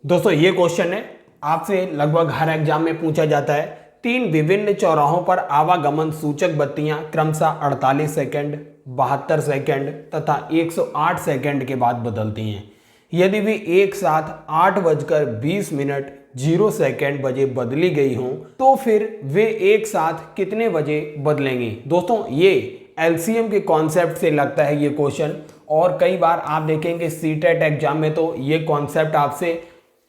दोस्तों ये क्वेश्चन है आपसे लगभग हर एग्जाम में पूछा जाता है। 3 विभिन्न चौराहों पर आवागमन सूचक बत्तियां क्रमशः 48 सेकंड, 72 सेकंड तथा 108 सेकंड के बाद बदलती हैं। यदि वे एक साथ 8:20 0 सेकंड बजे बदली गई हों तो फिर वे एक साथ कितने बजे बदलेंगी। दोस्तों ये एलसीएम के कॉन्सेप्ट से लगता है ये क्वेश्चन, और कई बार आप देखेंगे सीटेट एग्जाम में तो ये कॉन्सेप्ट आपसे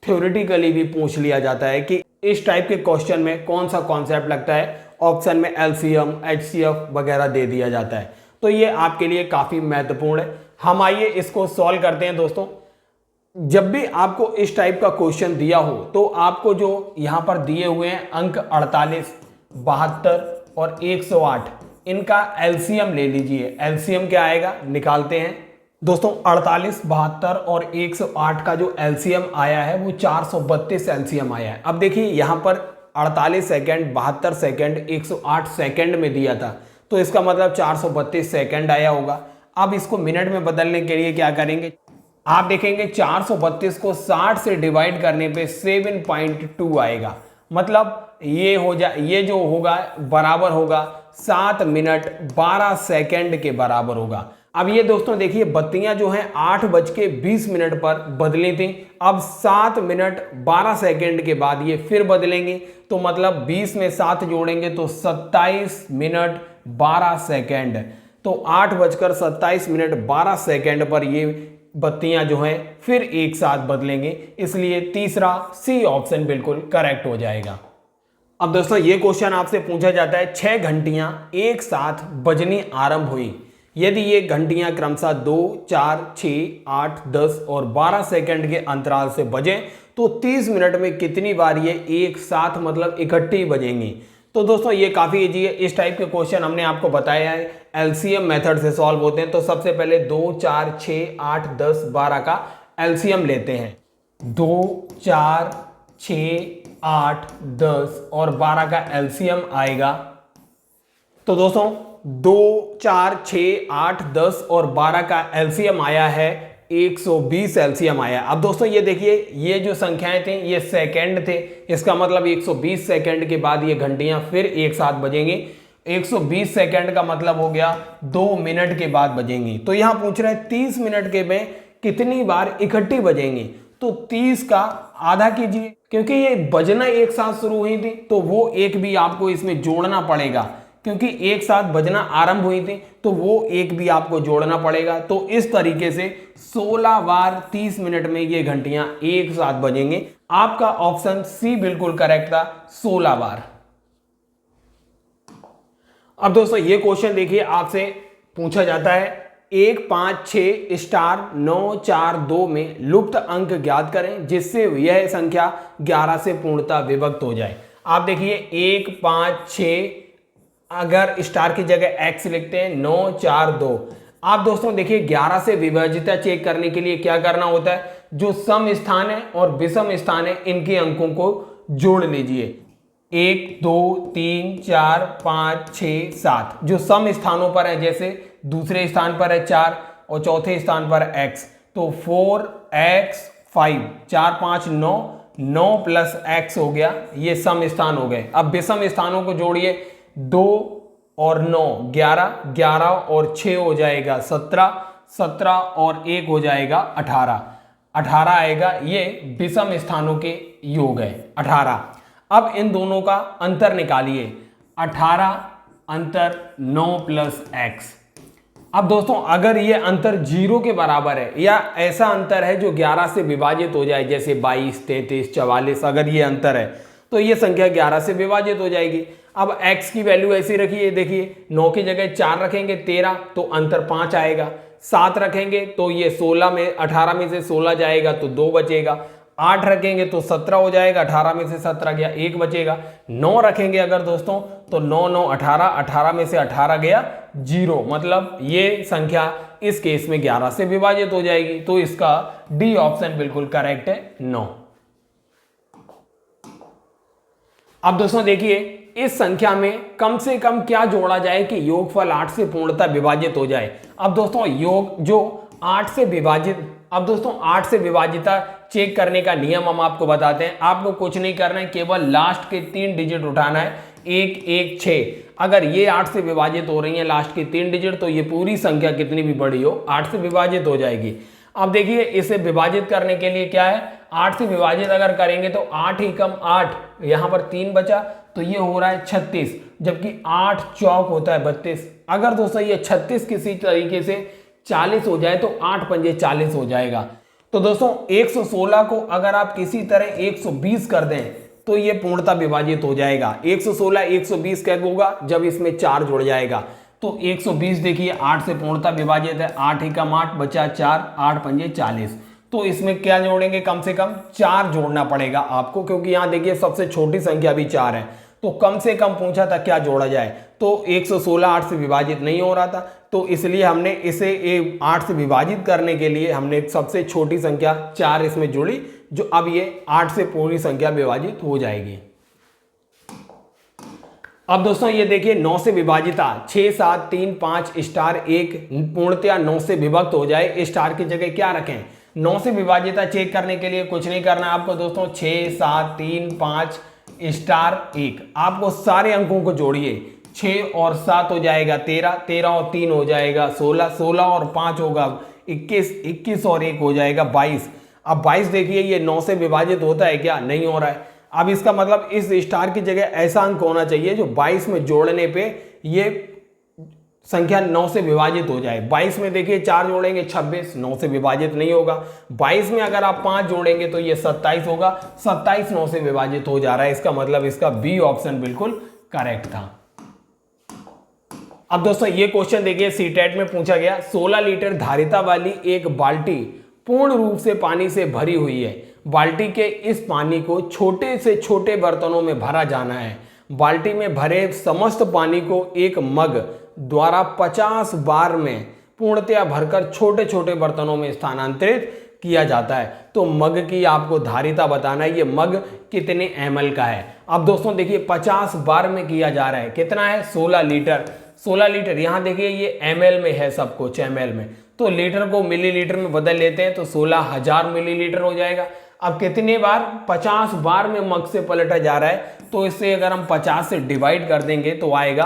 थ्योरेटिकली भी पूछ लिया जाता है कि इस टाइप के क्वेश्चन में कौन सा कॉन्सेप्ट लगता है। ऑप्शन में एलसीएम, एचसीएफ वगैरह दे दिया जाता है, तो ये आपके लिए काफी महत्वपूर्ण है। हम आइए इसको सॉल्व करते हैं। दोस्तों जब भी आपको इस टाइप का क्वेश्चन दिया हो तो आपको जो यहाँ पर दिए हुए हैं अंक 48, 72 और 108, इनका एलसीएम ले लीजिए। एलसीएम क्या आएगा निकालते हैं। दोस्तों 48, 72 और 108 का जो एलसीएम आया है वो 432 एलसीएम आया है। अब देखिए यहाँ पर 48 सेकंड, 72 सेकंड, 108 सेकंड में दिया था, तो इसका मतलब 432 सेकंड आया होगा। अब इसको मिनट में बदलने के लिए क्या करेंगे, आप देखेंगे 432 को 60 से डिवाइड करने पे 7.2 आएगा। मतलब ये जो होगा बराबर होगा 7 मिनट 12 सेकंड के बराबर होगा। अब ये दोस्तों देखिए बत्तियां जो हैं 8:20 पर बदली थी, अब 7 मिनट 12 सेकंड के बाद ये फिर बदलेंगी, तो मतलब 20 में 7 जोड़ेंगे तो 27 मिनट 12 सेकंड। तो 8:27 पर ये बत्तियां जो हैं फिर एक साथ बदलेंगे, इसलिए तीसरा सी ऑप्शन बिल्कुल करेक्ट हो जाएगा। अब दोस्तों ये क्वेश्चन आपसे पूछा जाता है 6 घंटियां एक साथ बजनी आरंभ हुई। यदि ये घंटियां क्रमशः 2, 4, 6, 8, 10 और 12 सेकंड के अंतराल से बजें तो 30 मिनट में कितनी बार ये एक साथ मतलब इकट्ठी बजेंगी। तो दोस्तों ये काफी इजी है। इस टाइप के क्वेश्चन हमने आपको बताया है एलसीएम मेथड से सॉल्व होते हैं। तो सबसे पहले 2, 4, 6, 8, 10, 12 का एलसीएम लेते हैं। 2, 4, 6, 8, 10 और 12 का एलसीएम आएगा। तो दोस्तों 2, 4, 6, 8, 10 और 12 का एलसीएम आया है 120 एलसीएम आया। अब दोस्तों ये देखिए ये जो संख्याएं थी ये सेकंड थे, इसका मतलब 120 सेकंड के बाद ये घंटियां फिर एक साथ बजेंगी। 120 सेकंड का मतलब हो गया 2 मिनट के बाद बजेंगी। तो यहां पूछ रहे हैं 30 मिनट के में कितनी बार इकट्ठी बजेंगी। तो 30 का आधा कीजिए, क्योंकि ये बजना एक साथ शुरू हुई थी तो वो एक भी आपको इसमें जोड़ना पड़ेगा, क्योंकि एक साथ बजना आरंभ हुई थी तो वो एक भी आपको जोड़ना पड़ेगा। तो इस तरीके से 16 बार 30 मिनट में ये घंटियां एक साथ बजेंगे। आपका ऑप्शन सी बिल्कुल करेक्ट था, 16 बार। अब दोस्तों ये क्वेश्चन देखिए आपसे पूछा जाता है 1, 5, 6 स्टार 9, 4, 2 में लुप्त अंक ज्ञात करें जिससे यह संख्या 11 से पूर्णतः विभक्त हो जाए। आप देखिए 1, 5, 6 अगर स्टार की जगह x लिखते हैं 9, 4, 2। आप दोस्तों देखिए 11 से विभाजिता चेक करने के लिए क्या करना होता है, जो सम स्थान है और विषम स्थान है इनके अंकों को जोड़ लीजिए। 1, 2, 3, 4, 5, 6, 7 जो सम स्थानों पर है, जैसे दूसरे स्थान पर है 4 और चौथे स्थान पर x, तो 4x 5, 4, 5, 9, 9 प्लस x हो गया, ये सम स्थान हो गए। अब विषम स्थानों को जोड़िए, 2 और 9 11, 11 और 6 हो जाएगा 17, 17 और 1 हो जाएगा 18, 18 आएगा। ये विषम स्थानों के योग है 18। अब इन दोनों का अंतर निकालिए, 18 अंतर 9 प्लस x। अब दोस्तों अगर ये अंतर 0 के बराबर है या ऐसा अंतर है जो 11 से विभाजित हो जाए, जैसे 22, 33, 44, अगर ये अंतर है तो ये संख्या 11 से विभाजित हो जाएगी। अब x की वैल्यू ऐसी रखिए, देखिए 9 की जगह 4 रखेंगे 13 तो अंतर 5 आएगा, 7 रखेंगे तो ये 16 में 18 में से 16 जाएगा तो 2 बचेगा, 8 रखेंगे तो 17 हो जाएगा, 18 में से 17 गया 1 बचेगा, 9 रखेंगे अगर दोस्तों तो 9, 9 18, 18 में से 18 गया 0, मतलब ये संख्या इस केस में 11 से विभाजित हो जाएगी। तो इसका डी ऑप्शन बिल्कुल करेक्ट है, 9। अब दोस्तों देखिए इस संख्या में कम से कम क्या जोड़ा जाए कि योगफल 8 से पूर्णतः विभाजित हो जाए। अब दोस्तों योग जो 8 से विभाजित अब दोस्तों 8 से विभाजिता चेक करने का नियम हम आपको बताते हैं। आपको कुछ नहीं करना है, केवल लास्ट के 3 डिजिट उठाना है, 1 1 6। अगर ये 8 से विभाजित हो रही है लास्ट की 3 डिजिट, तो ये पूरी संख्या कितनी भी बड़ी हो 8 से विभाजित हो जाएगी। अब देखिए इसे विभाजित करने के लिए क्या है, 8 से विभाजित अगर करेंगे तो 8 ही कम 8, यहाँ पर 3 बचा तो ये हो रहा है 36, जबकि 8 चौक होता है 32। अगर दोस्तों ये 36 किसी तरीके से 40 हो जाए तो 8 पंजे 40 हो जाएगा। तो दोस्तों 116 को अगर आप किसी तरह 120 कर दें तो ये पूर्णतः विभाजित हो जाएगा। 116 120 कैसे होगा, जब इसमें 4 जुड़ जाएगा। तो 120 देखिए 8 से पूर्णतः विभाजित है, 8 ही कम 8 बचा 4, 8 पंजे 40। तो इसमें क्या जोड़ेंगे, कम से कम 4 जोड़ना पड़ेगा आपको, क्योंकि यहाँ देखिए सबसे छोटी संख्या भी 4 है। तो कम से कम पूछा था क्या जोड़ा जाए, तो 116 8 से विभाजित नहीं हो रहा था, तो इसलिए हमने इसे 8 से विभाजित करने के लिए हमने सबसे छोटी संख्या 4 इसमें जोड़ी, जो अब ये 8 से पूरी संख्या विभाजित हो जाएगी। अब दोस्तों ये देखिए 9 से विभाजिता 6 7 3 5 स्टार 1 पूर्णतया 9 से विभक्त हो जाए, स्टार की जगह क्या रखें। 9 से विभाजिता चेक करने के लिए कुछ नहीं करना आपको दोस्तों, 6 7 3 5 स्टार 1, आपको सारे अंकों को जोड़िए। 6 और 7 हो जाएगा 13, 13 और 3 हो जाएगा 16, 16 और 5 होगा 21, 21 और 1 हो जाएगा 22। अब 22 देखिए ये 9 से विभाजित होता है क्या, नहीं हो रहा है। अब इसका मतलब इस स्टार की जगह ऐसा अंक होना चाहिए जो 22 में जोड़ने पे ये संख्या 9 से विभाजित हो जाए। 22 में देखिए 4 जोड़ेंगे 26, 9 से विभाजित नहीं होगा। 22 में अगर आप 5 जोड़ेंगे तो ये 27 होगा, 27 9 से विभाजित हो जा रहा है। इसका मतलब इसका बी ऑप्शन बिल्कुल करेक्ट था। अब दोस्तों ये क्वेश्चन देखिए सीटेट में पूछा गया, 16 लीटर धारिता वाली एक बाल्टी पूर्ण रूप से पानी से भरी हुई है। बाल्टी के इस पानी को छोटे से छोटे बर्तनों में भरा जाना है। बाल्टी में भरे समस्त पानी को एक मग द्वारा 50 बार में पूर्णतया भरकर छोटे छोटे बर्तनों में स्थानांतरित किया जाता है। तो मग की आपको धारिता बताना है, ये मग कितने ml का है। अब दोस्तों देखिए 50 बार में किया जा रहा है, कितना है 16 लीटर। 16 लीटर यहाँ देखिए ये ml में है, सब कुछ ml में, तो लीटर को मिलीलीटर में बदल लेते हैं तो 16,000 मिलीलीटर हो जाएगा। अब कितने बार, 50 बार में मग से पलटा जा रहा है, तो इससे अगर हम 50 से डिवाइड कर देंगे तो आएगा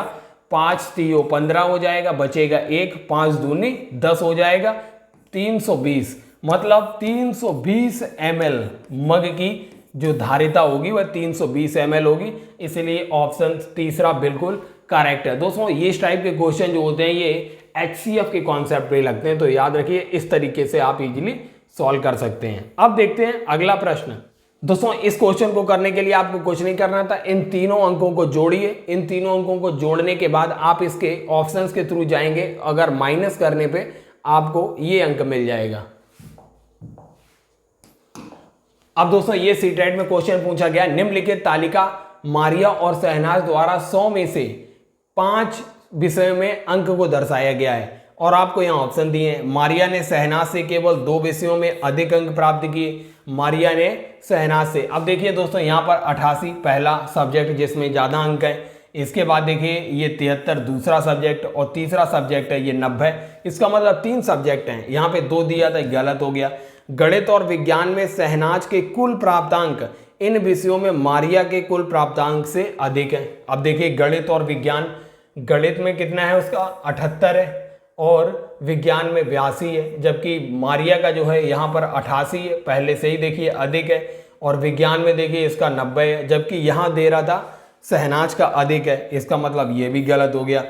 5 3 15 हो जाएगा, बचेगा 1, 5 दूनी 10 हो जाएगा 320, मतलब 320 ml मग की जो धारिता होगी वह 320 ml होगी। इसलिए ऑप्शन तीसरा बिल्कुल करेक्ट है। दोस्तों ये टाइप के क्वेश्चन जो होते हैं ये HCF के कॉन्सेप्ट पे लगते हैं, तो याद रखिए इस तरीके से आप इजीली सॉल्व कर सकते हैं। अब देखते हैं अगला प्रश्न। दोस्तों इस क्वेश्चन को करने के लिए आपको कुछ नहीं करना था, इन तीनों अंकों को जोड़िए। इन तीनों अंकों को जोड़ने के बाद आप इसके ऑप्शंस के थ्रू जाएंगे, अगर माइनस करने पे आपको ये अंक मिल जाएगा। अब दोस्तों ये सीटेट में क्वेश्चन पूछा गया, निम्नलिखित तालिका मारिया और शहनाज द्वारा 100 में से 5 विषयों में अंक को दर्शाया गया है, और आपको यहाँ ऑप्शन दिए हैं। मारिया ने शहनाज से केवल 2 विषयों में अधिक अंक प्राप्त किए, मारिया ने शहनाज से। अब देखिए दोस्तों यहाँ पर 88 पहला सब्जेक्ट जिसमें ज़्यादा अंक है, इसके बाद देखिए ये 73 दूसरा सब्जेक्ट, और तीसरा सब्जेक्ट है ये 90। इसका मतलब 3 सब्जेक्ट हैं, यहाँ पे 2 दिया था, गलत हो गया। गणित और विज्ञान में शहनाज के कुल प्राप्तांक इन विषयों में मारिया के कुल प्राप्तांक से अधिक है। अब देखिए गणित और विज्ञान, गणित में कितना है उसका 78 है और विज्ञान में 82 है, जबकि मारिया का जो है यहाँ पर 88 है, पहले से ही देखिए अधिक है, और विज्ञान में देखिए इसका 90 है, जबकि यहाँ दे रहा था शहनाज का अधिक है। इसका मतलब ये भी गलत हो गया।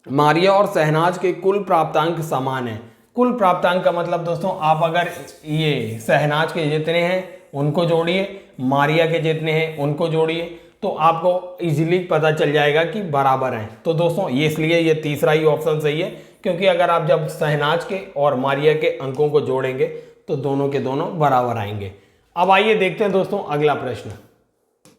मारिया और शहनाज के कुल प्राप्तांक समान है। कुल प्राप्तांक का मतलब दोस्तों आप अगर ये शहनाज के जितने हैं उनको जोड़िए, मारिया के जितने हैं उनको जोड़िए, तो आपको इजीली पता चल जाएगा कि बराबर हैं। तो दोस्तों ये इसलिए ये तीसरा ही ऑप्शन सही है, क्योंकि अगर आप जब शहनाज के और मारिया के अंकों को जोड़ेंगे तो दोनों के दोनों बराबर आएंगे। अब आइए देखते हैं दोस्तों अगला प्रश्न।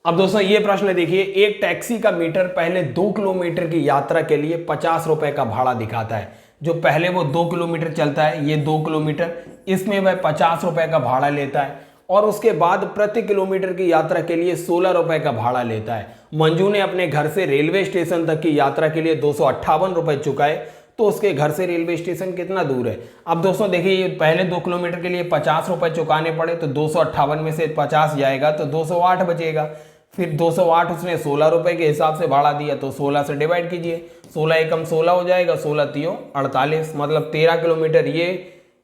अब दोस्तों ये प्रश्न देखिए, एक टैक्सी का मीटर पहले 2 किलोमीटर की यात्रा के लिए 50 रुपए का भाड़ा दिखाता है। जो पहले वो 2 किलोमीटर चलता है, ये 2 किलोमीटर, इसमें वह 50 रुपए का भाड़ा लेता है, और उसके बाद प्रति किलोमीटर की यात्रा के लिए 16 रुपए का भाड़ा लेता है। मंजू ने अपने घर से रेलवे स्टेशन तक की यात्रा के लिए 258 रुपए चुकाए, तो उसके घर से रेलवे स्टेशन कितना दूर है। अब दोस्तों देखिए, पहले 2 किलोमीटर के लिए 50 रुपये चुकाने पड़े, तो 258 में से 50 जाएगा तो 208 बचेगा। फिर 208 उसने 16 रुपये के हिसाब से भाड़ा दिया, तो 16 से डिवाइड कीजिए, 16 एकम 16 हो जाएगा, 16 तियो 48, मतलब 13 किलोमीटर ये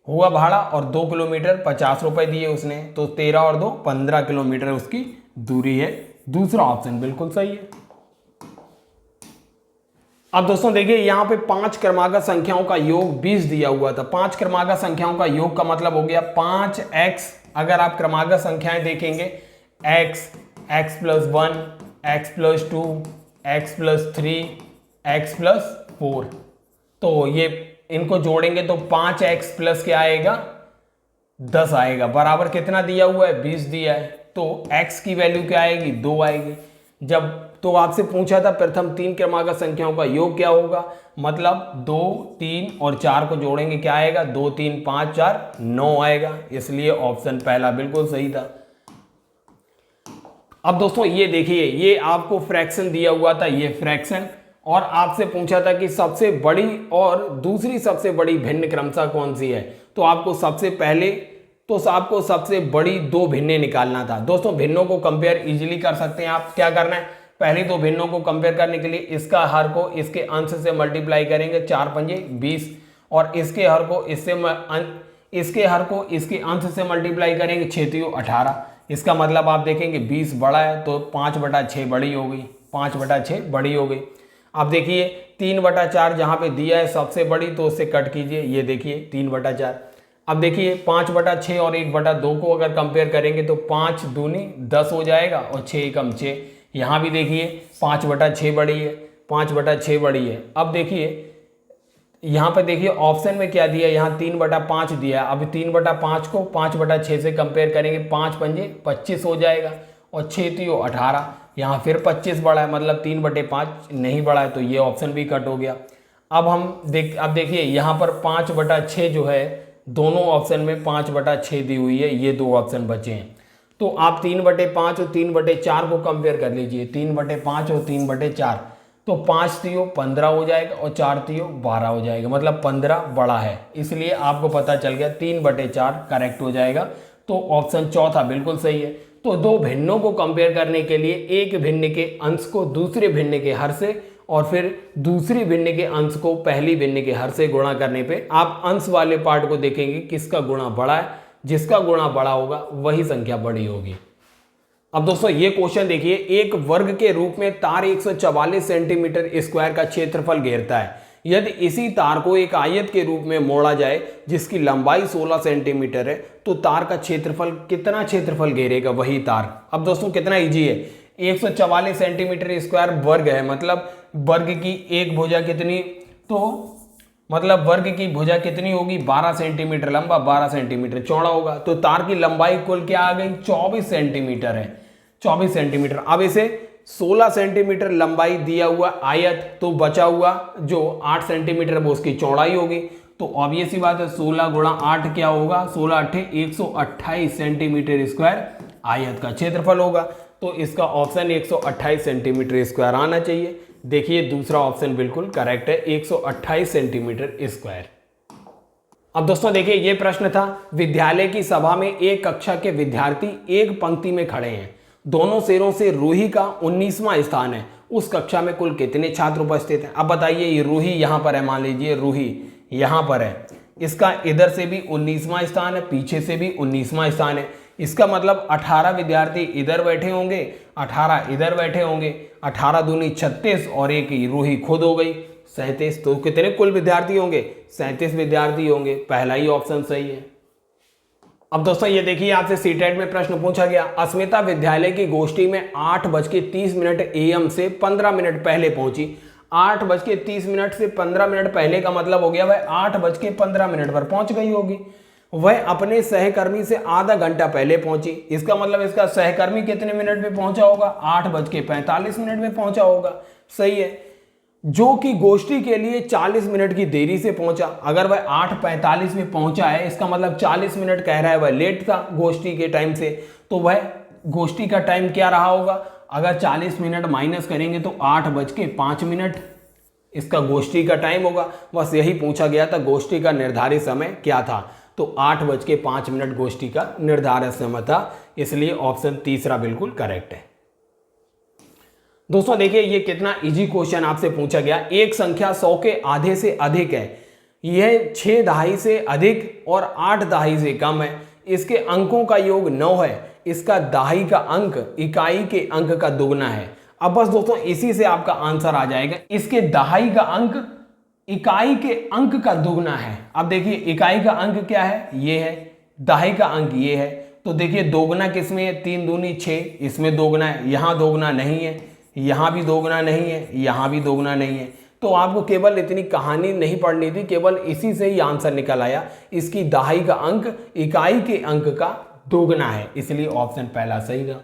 हुआ भाड़ा और 2 किलोमीटर 50 रुपये दिए उसने, तो 13 और 2 15 किलोमीटर उसकी दूरी है। दूसरा ऑप्शन बिल्कुल सही है। अब दोस्तों देखिए, यहाँ पे 5 क्रमागत संख्याओं का योग 20 दिया हुआ था। 5 क्रमागत संख्याओं का योग का मतलब हो गया 5x। अगर आप क्रमागत संख्याएं देखेंगे, x, x+1, x+2, x+3, x+4, तो ये इनको जोड़ेंगे तो 5x प्लस क्या आएगा, 10 आएगा, बराबर कितना दिया हुआ है, 20 दिया है, तो x की वैल्यू क्या आएगी, 2 आएगी। जब तो आपसे पूछा था प्रथम 3 क्रमागत संख्याओं का योग क्या होगा, मतलब 2, 3 और 4 को जोड़ेंगे क्या आएगा, 2, 3, 5, 4, 9 आएगा, इसलिए ऑप्शन पहला बिल्कुल सही था। अब दोस्तों ये देखिए, ये आपको फ्रैक्शन दिया हुआ था, ये फ्रैक्शन, और आपसे पूछा था कि सबसे बड़ी और दूसरी सबसे बड़ी भिन्न क्रमशः कौन सी है, तो आपको सबसे बड़ी 2 भिन्नें निकालना था। दोस्तों भिन्नों को कंपेयर इजीली कर सकते हैं आप। क्या करना है, पहले 2 भिन्नों को कंपेयर करने के लिए इसका हर को इसके अंश से मल्टीप्लाई करेंगे, 4 पंजे 20, और इसके हर को इसके अंश से मल्टीप्लाई करेंगे, 6 तियो 18। इसका मतलब आप देखेंगे 20 बड़ा है तो 5/6 बड़ी हो गई, 5/6 बड़ी हो गई। अब देखिए 3/4 जहाँ पे दिया है सबसे बड़ी, तो उससे कट कीजिए, ये देखिए 3/4। अब देखिए 5/6 और 1/2 को अगर कंपेयर करेंगे तो 5 दूनी 10 हो जाएगा और 6 एकम 6। यहाँ भी देखिए 5/6 बड़ी है, 5/6 बड़ी है। अब देखिए यहाँ पर देखिए ऑप्शन में क्या दिया है, यहाँ 3/5 दिया है। अब 3/5 को 5/6 से कंपेयर करेंगे, 5 पंजे 25 हो जाएगा और 6 तियो 18। यहाँ फिर 25 बड़ा है, मतलब 3/5 नहीं बड़ा है, तो ये ऑप्शन भी कट हो गया। अब देखिए यहाँ पर 5/6 जो है, दोनों ऑप्शन में 5/6 दी हुई है, ये 2 ऑप्शन बचे हैं। तो आप 3/5 और 3/4 को कंपेयर कर लीजिए, 3/5 और 3/4, तो 5 तियो 15 हो जाएगा और 4 तियो 12 हो जाएगा, मतलब 15 बड़ा है, इसलिए आपको पता चल गया 3/4 करेक्ट हो जाएगा। तो ऑप्शन चौथा बिल्कुल सही है। तो 2 भिन्नों को कंपेयर करने के लिए एक भिन्न के अंश को दूसरे भिन्न के हर से और फिर दूसरी भिन्न के अंश को पहली भिन्न के हर से गुणा करने पे आप अंश वाले पार्ट को देखेंगे किसका गुणा बड़ा है, जिसका गुणा बड़ा होगा वही संख्या बड़ी होगी। अब दोस्तों ये क्वेश्चन देखिए, एक वर्ग के रूप में तार 144 सेंटीमीटर स्क्वायर का क्षेत्रफल घेरता है। यदि इसी तार को एक आयत के रूप में मोड़ा जाए जिसकी लंबाई 16 सेंटीमीटर है, तो तार का क्षेत्रफल कितना क्षेत्रफल घेरेगा वही तार। अब दोस्तों कितना इजी है, 144 सेंटीमीटर स्क्वायर वर्ग है, मतलब वर्ग की एक भुजा कितनी, तो मतलब वर्ग की भुजा कितनी होगी, 12 सेंटीमीटर लंबा 12 सेंटीमीटर चौड़ा होगा। तो तार की लंबाई कुल क्या आ गई, 24 सेंटीमीटर है, 24 सेंटीमीटर। अब इसे 16 सेंटीमीटर लंबाई दिया हुआ आयत, तो बचा हुआ जो 8 सेंटीमीटर वो उसकी चौड़ाई होगी। तो ऑब्वियस ही बात है 16 गुणा 8 क्या होगा, 16 8 128 सेंटीमीटर स्क्वायर आयत का क्षेत्रफल होगा। तो इसका ऑप्शन 128 सेंटीमीटर स्क्वायर आना चाहिए। देखिए दूसरा ऑप्शन बिल्कुल करेक्ट है, 128 सेंटीमीटर स्क्वायर। अब दोस्तों देखिए ये प्रश्न था, विद्यालय की सभा में एक कक्षा के विद्यार्थी एक पंक्ति में खड़े हैं, दोनों सिरों से रूही का 19वां स्थान है, उस कक्षा में कुल कितने छात्र उपस्थित हैं। अब बताइए, ये रूही यहाँ पर है, मान लीजिए रूही यहाँ पर है, इसका इधर से भी 19वां स्थान है, पीछे से भी 19वां स्थान है। इसका मतलब 18 विद्यार्थी इधर बैठे होंगे, 18 इधर बैठे होंगे, 18 दूनी 36 और एक रूही खुद हो गई 37। तो कितने कुल विद्यार्थी होंगे, 37 विद्यार्थी होंगे। पहला ही ऑप्शन सही है। अब दोस्तों ये देखिए, आपसे सीटेट में प्रश्न पूछा गया, अस्मिता विद्यालय की गोष्ठी में 8:30 AM से 15 मिनट पहले पहुंची। 8:30 से 15 मिनट पहले का मतलब हो गया वह 8:15 पर पहुंच गई होगी। वह अपने सहकर्मी से आधा घंटा पहले पहुंची, इसका मतलब इसका सहकर्मी कितने मिनट में पहुंचा होगा, 8:45 में पहुंचा होगा। सही है। जो कि गोष्ठी के लिए 40 मिनट की देरी से पहुंचा। अगर वह 8:45 में पहुंचा है, इसका मतलब 40 मिनट कह रहा है, वह लेट था गोष्ठी के टाइम से, तो वह गोष्ठी का टाइम क्या रहा होगा। अगर 40 मिनट माइनस करेंगे तो 8:05, इसका गोष्ठी का टाइम होगा, बस यही पूछा गया था, गोष्ठी का निर्धारित समय क्या था। तो 8:05 गोष्ठी का निर्धारित समय था, इसलिए ऑप्शन तीसरा बिल्कुल करेक्ट है। दोस्तों देखिए ये कितना इजी क्वेश्चन आपसे पूछा गया। एक संख्या 100 के आधे से अधिक है, यह 6 दहाई से अधिक और 8 दहाई से कम है, इसके अंकों का योग 9 है, इसका दहाई का अंक इकाई के अंक का दुगना है। अब बस दोस्तों इसी से आपका आंसर आ जाएगा, इसके दहाई का अंक इकाई के अंक का दुगना है। अब देखिए इकाई का अंक क्या है, ये है, दहाई का अंक ये है, तो देखिए दोगुना किसमें है, 3 दूनी 6, इसमें दोगुना है, यहां दोगुना नहीं है, यहां भी दोगुना नहीं है, यहां भी दोगुना नहीं है। तो आपको केवल इतनी कहानी नहीं पढ़नी थी, केवल इसी से ही आंसर निकल आया, इसकी दहाई का अंक इकाई के अंक का दोगुना है, इसलिए ऑप्शन पहला सही था।